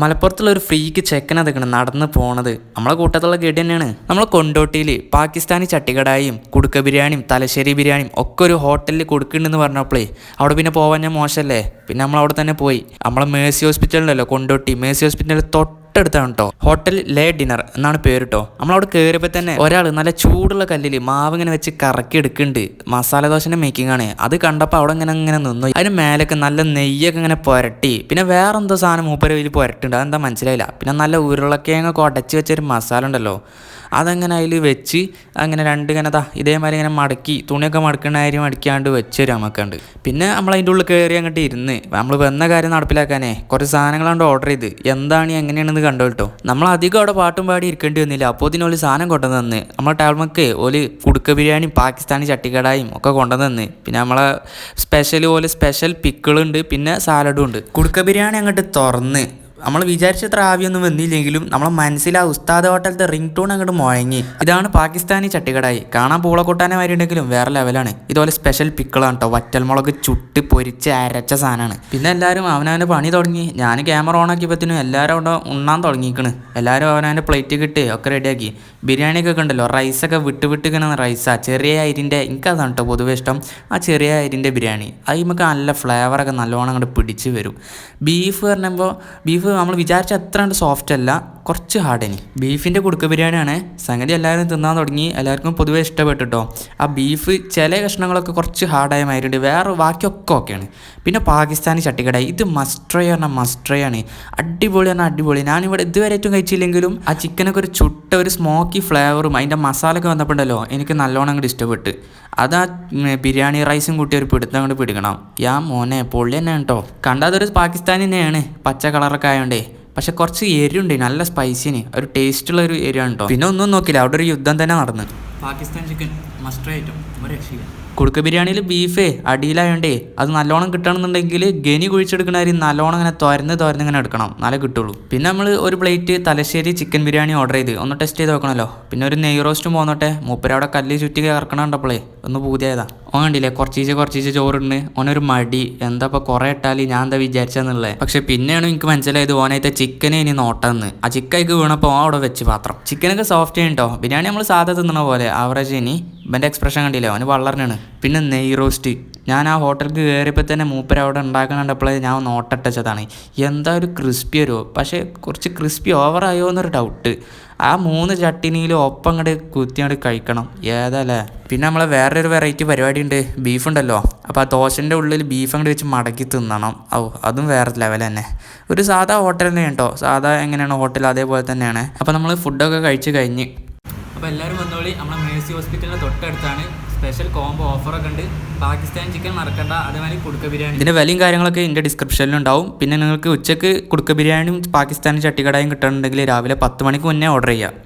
മലപ്പുറത്തുള്ള ഒരു ഫ്രീക്ക് ചെക്കൻ അതൊക്കെയാണ് നടന്ന് പോണത്. നമ്മളെ കൂട്ടത്തുള്ള ഗഡി തന്നെയാണ്. നമ്മളെ കൊണ്ടോട്ടിയിൽ പാകിസ്ഥാനി ചട്ടിക്കടായും കുടുക്ക ബിരിയാണിയും തലശ്ശേരി ബിരിയാണിയും ഒക്കെ ഒരു ഹോട്ടലിൽ കൊടുക്കുന്നുണ്ടെന്ന് പറഞ്ഞപ്പോഴേ അവിടെ പിന്നെ പോകാൻ ഞാൻ മോശമല്ലേ, പിന്നെ നമ്മൾ അവിടെ തന്നെ പോയി. നമ്മളെ മേഴ്സി ഹോസ്പിറ്റലിലല്ലോ കൊണ്ടോട്ടി, മേഴ്സി ഹോസ്പിറ്റലിൽ തൊട്ടടുത്താണ് കേട്ടോ ഹോട്ടൽ ലേ ഡിന്നർ എന്നാണ് പേര് കേട്ടോ. നമ്മളവിടെ കയറിയപ്പോൾ തന്നെ ഒരാൾ നല്ല ചൂടുള്ള കല്ലിൽ മാവ് ഇങ്ങനെ വെച്ച് കറക്കി എടുക്കുന്നുണ്ട്. മസാല ദോശൻ്റെ മേക്കിംഗ് ആണ്. അത് കണ്ടപ്പോൾ അവിടെ ഇങ്ങനെ നിന്നു. അതിന് മേലൊക്കെ നല്ല നെയ്യൊക്കെ ഇങ്ങനെ പുരട്ടി, പിന്നെ വേറെ എന്തോ സാധനം മൂപ്പര് വലിയ പുരട്ടുണ്ട്, അതെന്താ മനസ്സിലായില്ല. പിന്നെ നല്ല ഉരുളക്കിഴങ്ങൊക്കെ ഉടച്ച് വെച്ചൊരു മസാല ഉണ്ടല്ലോ, അതങ്ങനെ അതിൽ വെച്ച് അങ്ങനെ ഇങ്ങനെ ഇതേമാതിരി ഇങ്ങനെ മടക്കി തുണിയൊക്കെ മടക്കണ കാര്യം മടിക്കാണ്ട് വെച്ചൊരു നമുക്കുണ്ട്. പിന്നെ നമ്മൾ അതിൻ്റെ ഉള്ളിൽ കയറി അങ്ങോട്ട് ഇരുന്ന് നമ്മൾ വന്ന കാര്യം നടപ്പിലാക്കാനേ കുറച്ച് സാധനങ്ങളാണ്ട് ഓർഡർ ചെയ്ത് എന്താണ് എങ്ങനെയാണെന്ന് കണ്ടു കേട്ടോ. നമ്മൾ അധികം അവിടെ പാട്ടും പാടി ഇരിക്കേണ്ടി വന്നില്ല. അപ്പോൾ ഇതിനൊരു സാധനം കൊണ്ടുവന്ന് തന്ന് നമ്മളെ ടേബിൾക്ക് ഒരു കുടുക്ക ബിരിയാണിയും പാകിസ്ഥാനി ചട്ടിക്കടായും ഒക്കെ കൊണ്ടുവന്ന് തന്ന്. പിന്നെ നമ്മളെ സ്പെഷ്യൽ പിക്കിളുണ്ട്, പിന്നെ സാലഡും ഉണ്ട്. കുടുക്ക ബിരിയാണി അങ്ങോട്ട് തുറന്ന് നമ്മൾ വിചാരിച്ചത്ര ആവിയൊന്നും വന്നില്ലെങ്കിലും നമ്മളെ മനസ്സിൽ ആ ഉസ്താദ് ഹോട്ടലത്തെ റിംഗ് ടൂൺ അങ്ങോട്ട് മുഴങ്ങി. ഇതാണ് പാകിസ്ഥാനി ചട്ടിക്കടായി. കാണാൻ പൂളക്കൊട്ടാനെ മാതിരി ഉണ്ടെങ്കിലും വേറെ ലെവലാണ്. ഇതുപോലെ സ്പെഷ്യൽ പിക്കിളാണ് കേട്ടോ. വറ്റൽമുളക് ചുട്ട് പൊരിച്ച് അരച്ച സാധനമാണ്. പിന്നെ എല്ലാവരും അവനവൻ്റെ പണി തുടങ്ങി. ഞാൻ ക്യാമറ ഓൺ ആക്കിയപ്പോഴത്തേനും എല്ലാവരും അവിടെ ഉണ്ണാൻ തുടങ്ങിയിരിക്കണ്. എല്ലാവരും അവനവൻ്റെ പ്ലേറ്റ് കിട്ടി ഒക്കെ റെഡിയാക്കി. ബിരിയാണിയൊക്കെ ഉണ്ടല്ലോ, റൈസൊക്കെ വിട്ടിങ്ങനെ റൈസാണ്, ചെറിയ അരിൻ്റെ. എനിക്കതാണ് കേട്ടോ പൊതുവെ ഇഷ്ടം, ആ ചെറിയ അരിൻ്റെ ബിരിയാണി. അത് നമുക്ക് നല്ല ഫ്ലേവറൊക്കെ നല്ലോണം അങ്ങോട്ട് പിടിച്ച് വരും. ബീഫ് പറഞ്ഞപ്പോൾ ബീഫ് നമ്മൾ വിചാരിച്ച അത്ര സോഫ്റ്റ് അല്ല, കുറച്ച് ഹാർഡനി. ബീഫിൻ്റെ കുടുക്ക ബിരിയാണിയാണ് സംഗതി. എല്ലാവരും തിന്നാൻ തുടങ്ങി, എല്ലാവർക്കും പൊതുവേ ഇഷ്ടപ്പെട്ടു കേട്ടോ. ആ ബീഫ് ചില കഷ്ണങ്ങളൊക്കെ കുറച്ച് ഹാർഡായ മാതിരിയുണ്ട്, വേറെ ബാക്കിയൊക്കെ ഓക്കെയാണ്. പിന്നെ പാകിസ്ഥാനി ചട്ടിക്കടായി, ഇത് മസ്റ്റ് ട്രൈ ആണ്. അടിപൊളി. ഞാനിവിടെ ഇതുവരെ ഏറ്റവും കഴിച്ചില്ലെങ്കിലും ആ ചിക്കനൊക്കെ ഒരു ചുട്ട ഒരു സ്മോക്കി ഫ്ലേവറും അതിൻ്റെ മസാലയൊക്കെ വന്നപ്പോണ്ടല്ലോ എനിക്ക് നല്ലോണം അങ്ങോട്ട് ഇഷ്ടപ്പെട്ട്. അതാ ബിരിയാണി റൈസും കൂട്ടി ഒരു പിടുത്തം അങ്ങോട്ട് പിടിക്കണം. മോനെ പൊള്ളി തന്നെയാണ് കേട്ടോ. കണ്ടാതൊരു പാകിസ്ഥാനി തന്നെയാണ്, പച്ച കളറൊക്കെ ആയതുകൊണ്ടേ. പക്ഷെ കുറച്ച് എരിവുണ്ട്, നല്ല സ്പൈസിന് ഒരു ടേസ്റ്റുള്ള ഒരു എരിവാണ് കേട്ടോ. പിന്നെ ഒന്നും നോക്കില്ല, അവിടെ ഒരു യുദ്ധം തന്നെ നടന്ന്. പാകിസ്ഥാൻ ചിക്കൻ മസ്റ്റ് ഐറ്റം, ഒരു രക്ഷയില്ല. കുടുക്ക ബിരിയാണിയിൽ ബീഫേ അടിയിലായോണ്ടേ അത് നല്ലോണം കിട്ടണമെന്നുണ്ടെങ്കിൽ ഗനി കുഴിച്ചെടുക്കണ കാര്യം നല്ലോണം ഇങ്ങനെ തുരന്ന് ഇങ്ങനെ എടുക്കണം, എന്നാലേ കിട്ടുള്ളൂ. പിന്നെ നമ്മൾ ഒരു plate Thalassery chicken biryani order ചെയ്ത് ഒന്ന് ടെസ്റ്റ് ചെയ്ത് നോക്കണമല്ലോ. പിന്നെ ഒരു നെയ് റോസ്റ്റും പോന്നോട്ടെ. മൂപ്പരവിടെ കല്ല് ചുറ്റി കറക്കണം കണ്ടപ്പോളേ ഒന്ന് പൂതിയായതാ. ഓൻ കണ്ടില്ലേ കുറച്ചീച്ച് ചോറുണ്ട്. ഓനൊരു മടി, എന്താ ഇപ്പോൾ കുറേ ഇട്ടാൽ ഞാൻ എന്താ വിചാരിച്ചെന്നുള്ളത്. പക്ഷെ പിന്നെയാണ് എനിക്ക് മനസ്സിലായത് ഓനായിട്ട് ചിക്കനെ ഇനി നോട്ടെന്ന്. ആ ചിക്കയ്ക്ക് വീണപ്പോൾ അവിടെ വെച്ച് പാത്രം. ചിക്കനൊക്കെ സോഫ്റ്റ് ആണ് കേട്ടോ. ബിരിയാണി നമ്മൾ സാധാ തിന്നണ പോലെ ആവറേജ്. ഇനി ഇവൻ്റെ എക്സ്പ്രഷൻ കണ്ടില്ലേ, അവന് വളർന്നാണ്. പിന്നെ നെയ് റോസ്റ്റ്, ഞാൻ ആ ഹോട്ടലിൽ കയറിയപ്പോൾ തന്നെ മൂപ്പര് അവിടെ ഉണ്ടാക്കണപ്പോൾ ഞാൻ നോട്ടട്ടച്ചതാണ്. എന്താ ഒരു ക്രിസ്പി വരുമോ, പക്ഷേ കുറച്ച് ക്രിസ്പി ഓവറായോ എന്നൊരു ഡൗട്ട്. ആ 3 ചട്ടിനിയിലും ഒപ്പം അങ്ങോട്ട് കുത്തിയോണ്ട് കഴിക്കണം, ഏതല്ലേ. പിന്നെ നമ്മളെ വേറൊരു വെറൈറ്റി പരിപാടി ഉണ്ട്, ബീഫ് ഉണ്ടല്ലോ. അപ്പോൾ ആ ദോശൻ്റെ ഉള്ളിൽ ബീഫ് അങ്ങോട്ട് വെച്ച് മടക്കി തിന്നണം. അതും വേറെ ലെവൽ തന്നെ. ഒരു സാധാ ഹോട്ടൽ തന്നെയാണ് കേട്ടോ, സാധാ എങ്ങനെയാണ് ഹോട്ടൽ അതേപോലെ തന്നെയാണ്. അപ്പോൾ നമ്മൾ ഫുഡൊക്കെ കഴിച്ച് കഴിഞ്ഞ് അപ്പോൾ എല്ലാവരും വന്നോളി. നമ്മളെ മേഴ്സി ഹോസ്പിറ്റലിൻ്റെ തൊട്ടടുത്താണ്. സ്പെഷ്യൽ കോംബോ ഓഫറൊക്കെ ഉണ്ട്. പാകിസ്ഥാൻ ചിക്കൻ മറക്കണ്ട, അതേമാതിരി കുടുക്ക ബിരിയാണി. ഇതിൻ്റെ വിലയും കാര്യങ്ങളൊക്കെ എൻ്റെ ഡിസ്ക്രിപ്ഷനിലുണ്ടാവും. പിന്നെ നിങ്ങൾക്ക് ഉച്ചക്ക് കുടുക്ക ബിരിയാണിയും പാകിസ്ഥാനി ചട്ടിക്കടായും കിട്ടണമെന്നുണ്ടെങ്കിൽ രാവിലെ 10 മണിക്ക് മുന്നേ ഓർഡർ ചെയ്യാം.